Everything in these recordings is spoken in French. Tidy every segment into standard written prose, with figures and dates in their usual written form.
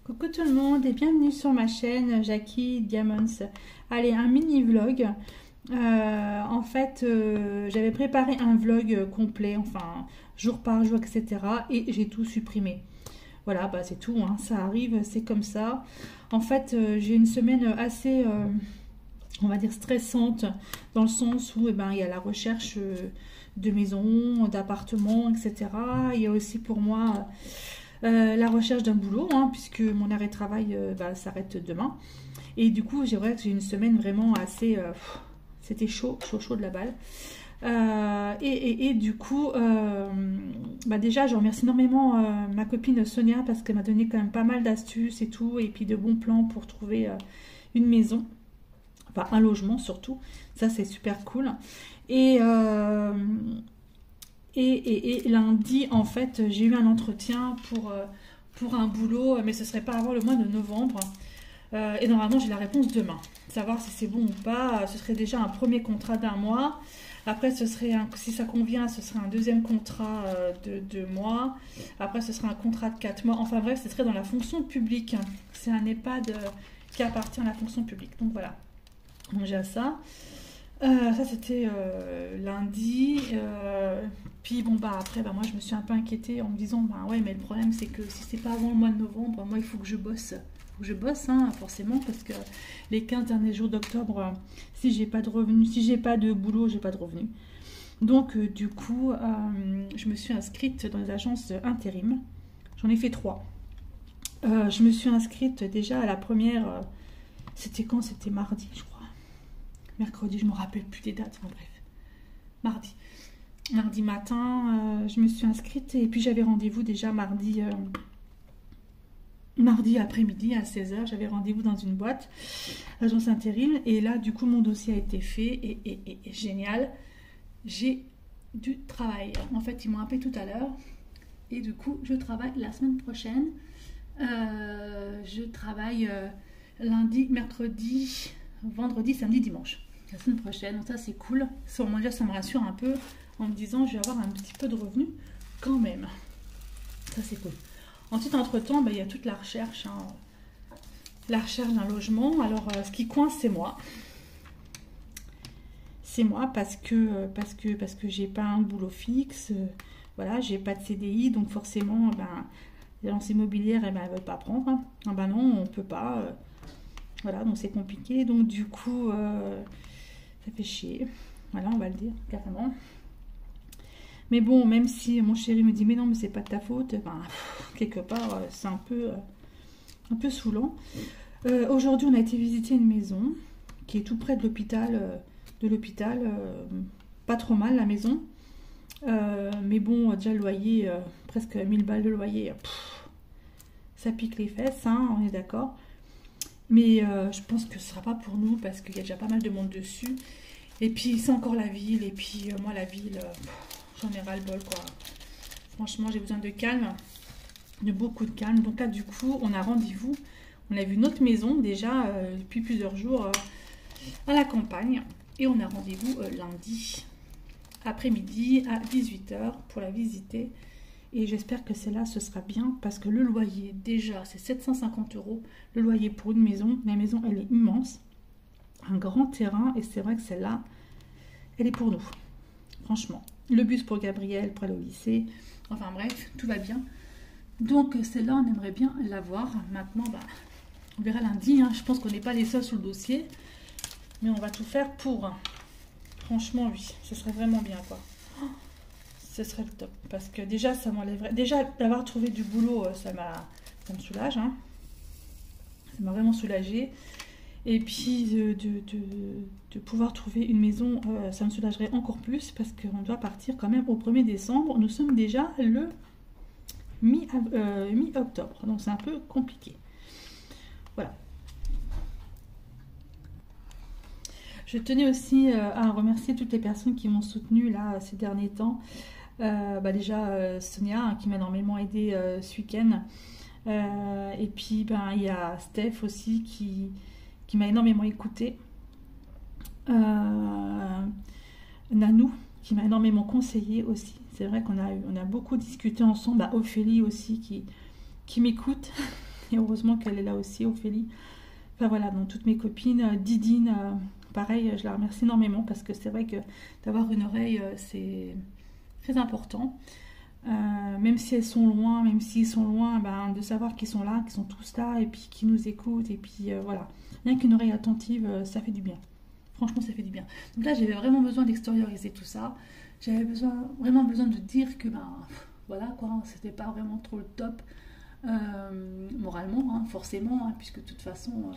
Coucou tout le monde et bienvenue sur ma chaîne Jackie Diamonds. Allez, un mini vlog. J'avais préparé un vlog complet, enfin jour par jour, etc. Et j'ai tout supprimé. Voilà, bah c'est tout, hein, ça arrive, c'est comme ça. En fait, j'ai une semaine assez, on va dire, stressante, dans le sens où il y a la recherche de maisons, d'appartements, etc. Il y a aussi pour moi la recherche d'un boulot, hein, puisque mon arrêt de travail s'arrête demain. Et du coup, j'ai vrai que j'ai une semaine vraiment assez... c'était chaud de la balle. Du coup, déjà, je remercie énormément ma copine Sonia parce qu'elle m'a donné quand même pas mal d'astuces et tout, et puis de bons plans pour trouver une maison, enfin un logement surtout. Ça, c'est super cool. Et lundi, en fait, j'ai eu un entretien pour un boulot, mais ce serait pas avant le mois de novembre. Et normalement, j'ai la réponse demain. Savoir si c'est bon ou pas. Ce serait déjà un premier contrat d'1 mois. Après, si ça convient, ce serait un deuxième contrat de 2 mois. Après, ce serait un contrat de 4 mois. Enfin bref, ce serait dans la fonction publique. C'est un EHPAD qui appartient à la fonction publique. Donc voilà. Donc j'ai ça. Ça c'était lundi. Puis après moi je me suis un peu inquiétée en me disant ouais, mais le problème c'est que si c'est pas avant le mois de novembre, moi il faut que je bosse. Hein, forcément, parce que les 15 derniers jours d'octobre, si j'ai pas de revenus, si j'ai pas de boulot, j'ai pas de revenus. Donc du coup, je me suis inscrite dans les agences intérim. J'en ai fait 3. Je me suis inscrite déjà à la première. C'était quand? C'était mardi, je crois. Mercredi, je me rappelle plus des dates. Enfin, bref, mardi matin, je me suis inscrite et puis j'avais rendez-vous déjà mardi après-midi à 16h. J'avais rendez-vous dans une boîte, agence intérim, et là du coup mon dossier a été fait et génial. J'ai du travail. En fait, ils m'ont appelé tout à l'heure et du coup je travaille la semaine prochaine. Je travaille lundi, mercredi, vendredi, samedi, dimanche. La semaine prochaine, donc ça c'est cool. Ça me rassure un peu en me disant je vais avoir un petit peu de revenus quand même. Ça c'est cool. Ensuite, entre-temps, il y a toute la recherche. Hein, la recherche d'un logement. Alors, ce qui coince, c'est moi. C'est moi parce que j'ai pas un boulot fixe. Voilà, j'ai pas de CDI. Donc forcément, l'agence immobilière, elle ne veut pas prendre. Hein. Ah non, on peut pas. Voilà, donc c'est compliqué. Donc du coup, ça fait chier. Voilà, on va le dire carrément. Mais bon, même si mon chéri me dit mais non, mais c'est pas de ta faute, quelque part c'est un peu saoulant. Aujourd'hui, on a été visiter une maison qui est tout près de l'hôpital, pas trop mal la maison. Mais bon, déjà le loyer, presque 1000 balles de loyer, ça pique les fesses, hein, on est d'accord. Mais je pense que ce sera pas pour nous parce qu'il y a déjà pas mal de monde dessus. Et puis c'est encore la ville, et puis moi la ville... j'en ai ras le bol, quoi. Franchement, j'ai besoin de calme, de beaucoup de calme. Donc là, du coup, on a rendez-vous. On a vu notre maison déjà depuis plusieurs jours à la campagne. Et on a rendez-vous lundi après-midi à 18h pour la visiter. Et j'espère que celle-là, ce sera bien parce que le loyer, déjà, c'est 750 €. Le loyer pour une maison. La maison, elle est immense. Un grand terrain. Et c'est vrai que celle-là, elle est pour nous. Franchement. Le bus pour Gabriel pour aller au lycée. Enfin bref, tout va bien. Donc celle-là, on aimerait bien l'avoir. Maintenant, on verra lundi. Hein. Je pense qu'on n'est pas les seuls sur le dossier. Mais on va tout faire pour. Franchement, oui. Ce serait vraiment bien, quoi. Ce serait le top. Parce que déjà, ça m'enlèverait... Déjà, d'avoir trouvé du boulot, ça me soulage. Hein. Ça m'a vraiment soulagée. Et puis de pouvoir trouver une maison, ça me soulagerait encore plus parce qu'on doit partir quand même au 1er décembre. Nous sommes déjà le mi-octobre, donc c'est un peu compliqué. Voilà. Je tenais aussi à remercier toutes les personnes qui m'ont soutenue là ces derniers temps. Déjà Sonia hein, qui m'a énormément aidée ce week-end. Et puis il y a Steph aussi qui m'a énormément écouté. Nanou qui m'a énormément conseillé aussi. C'est vrai qu'on a beaucoup discuté ensemble. Ophélie aussi qui m'écoute. Et heureusement qu'elle est là aussi, Ophélie. Enfin voilà, donc toutes mes copines, Didine, pareil, je la remercie énormément parce que c'est vrai que d'avoir une oreille, c'est très important. Même si elles sont loin, même s'ils sont loin, ben, de savoir qu'ils sont là, qu'ils sont tous là et puis qu'ils nous écoutent. Et puis voilà, rien qu'une oreille attentive, ça fait du bien. Franchement, ça fait du bien. Donc là, j'avais vraiment besoin d'extérioriser tout ça. J'avais vraiment besoin de dire que, ben, voilà quoi, c'était pas vraiment trop le top. Moralement, hein, forcément, hein, puisque de toute façon,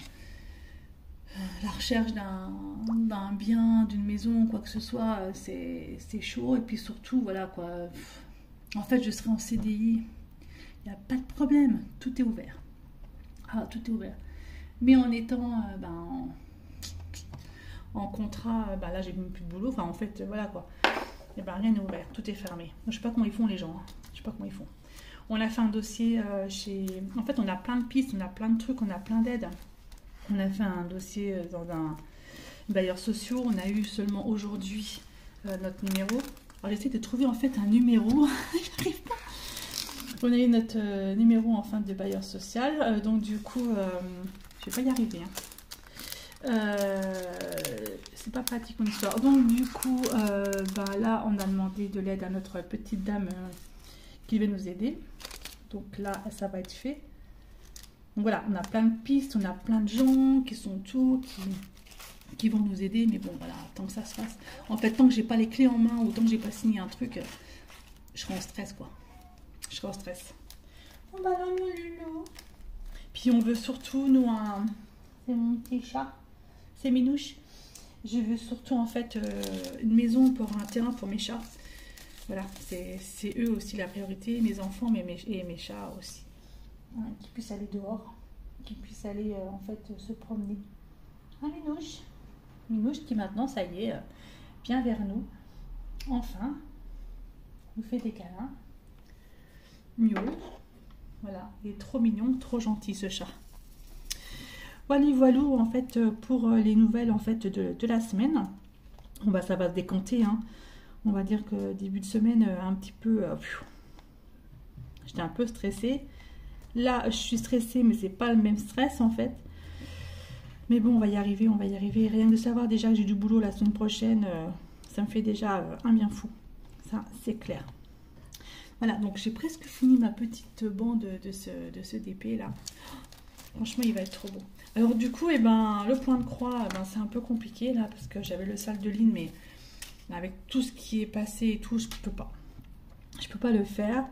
la recherche d'un bien, d'une maison, quoi que ce soit, c'est chaud. Et puis surtout, voilà quoi. En fait, je serai en CDI, il n'y a pas de problème, tout est ouvert. Ah, tout est ouvert. Mais en étant en contrat, là j'ai même plus de boulot, enfin en fait, voilà quoi. Et ben rien n'est ouvert, tout est fermé. Je sais pas comment ils font les gens, hein. Je sais pas comment ils font. On a fait un dossier chez... En fait, on a plein de pistes, on a plein de trucs, on a plein d'aides. On a fait un dossier dans un bailleur social. On a eu seulement aujourd'hui notre numéro. Alors, j'essaie de trouver en fait un numéro. J'arrive pas. On a eu notre numéro en fin de bailleur social. Donc, du coup, je vais pas y arriver. Hein. C'est pas pratique mon histoire. Donc, du coup, là, on a demandé de l'aide à notre petite dame qui va nous aider. Donc là, ça va être fait. Donc voilà, on a plein de pistes, on a plein de gens qui sont autour, qui vont nous aider. Mais bon, voilà, tant que ça se fasse. En fait, tant que j'ai pas les clés en main ou tant que j'ai pas signé un truc, je serai en stress, quoi. Je serai en stress. Oh bah là, mon loulou. Puis on veut surtout, nous, c'est mon petit chat. C'est Minouche. Je veux surtout, en fait, une maison pour un terrain pour mes chats. Voilà, c'est eux aussi la priorité, mes enfants et mes chats aussi. Hein, qu'ils puissent aller dehors, qu'ils puissent aller en fait se promener. Ah, Minouche. Minouche qui maintenant, ça y est, vient vers nous. Enfin, nous fait des câlins. Miaule. Voilà, il est trop mignon, trop gentil ce chat. Voilà, en fait, pour les nouvelles en fait de la semaine. Bon, bah, ça va se décanter, hein. On va dire que début de semaine, un petit peu... j'étais un peu stressée. Là, je suis stressée, mais c'est pas le même stress, en fait. Mais bon, on va y arriver, on va y arriver. Rien que de savoir déjà que j'ai du boulot la semaine prochaine, ça me fait déjà un bien fou. Ça, c'est clair. Voilà, donc j'ai presque fini ma petite bande de ce DP, là. Franchement, il va être trop beau. Alors, du coup, le point de croix, c'est un peu compliqué, là, parce que j'avais le salle de ligne, mais... avec tout ce qui est passé et tout, je peux pas. Je peux pas le faire.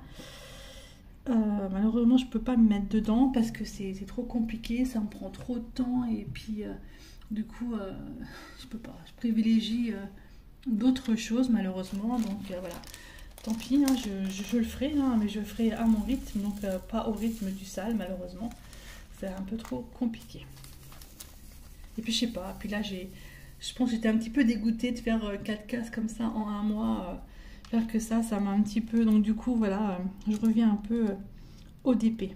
Malheureusement, je peux pas me mettre dedans parce que c'est trop compliqué, ça me prend trop de temps et puis du coup, je peux pas. Je privilégie d'autres choses malheureusement, donc voilà. Tant pis, hein, je le ferai, hein, mais je le ferai à mon rythme, donc pas au rythme du salle malheureusement. C'est un peu trop compliqué. Et puis je sais pas, puis là je pense que j'étais un petit peu dégoûtée de faire 4 cases comme ça en un mois. Faire que ça m'a un petit peu... Donc du coup, voilà, je reviens un peu au DP.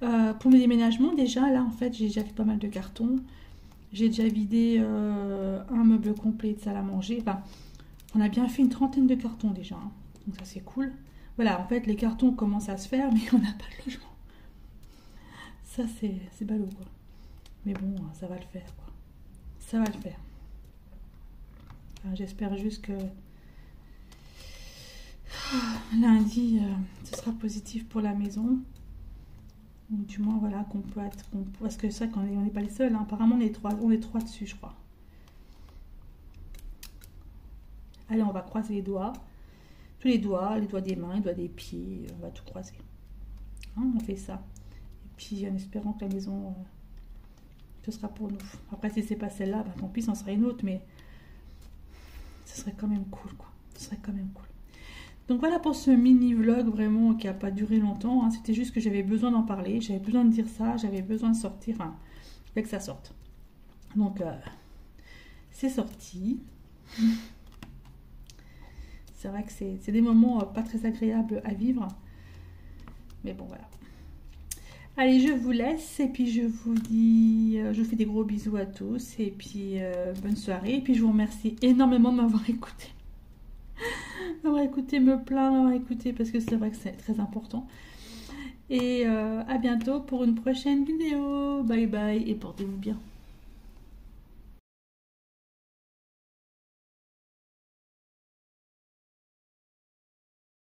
Pour mes déménagements, déjà, là, en fait, j'ai déjà fait pas mal de cartons. J'ai déjà vidé un meuble complet de salle à manger. Enfin, on a bien fait une trentaine de cartons déjà. Hein. Donc ça, c'est cool. Voilà, en fait, les cartons commencent à se faire, mais on n'a pas de logement. Ça, c'est ballot, quoi. Mais bon, ça va le faire, quoi. Ça va le faire. Enfin, j'espère juste que lundi, ce sera positif pour la maison. Ou du moins, voilà, qu'on peut être... parce que c'est vrai qu'on n'est pas les seuls. Hein. Apparemment, on est trois dessus, je crois. Allez, on va croiser les doigts. Tous les doigts des mains, les doigts des pieds. On va tout croiser. Hein, on fait ça. Et puis, en espérant que la maison... ce sera pour nous. Après, si c'est pas celle-là, tant pis, ça sera une autre, mais ce serait quand même cool, quoi. Ce serait quand même cool. Donc voilà pour ce mini-vlog, vraiment, qui n'a pas duré longtemps. Hein. C'était juste que j'avais besoin d'en parler, j'avais besoin de dire ça, j'avais besoin de sortir, enfin, que ça sorte. Donc, c'est sorti. C'est vrai que c'est des moments pas très agréables à vivre. Mais bon, voilà. Allez, je vous laisse et puis je vous dis, je vous fais des gros bisous à tous et puis bonne soirée. Et puis je vous remercie énormément de m'avoir écouté. M'avoir écouté me plaindre, m'avoir écouté parce que c'est vrai que c'est très important. Et à bientôt pour une prochaine vidéo. Bye bye et portez-vous bien.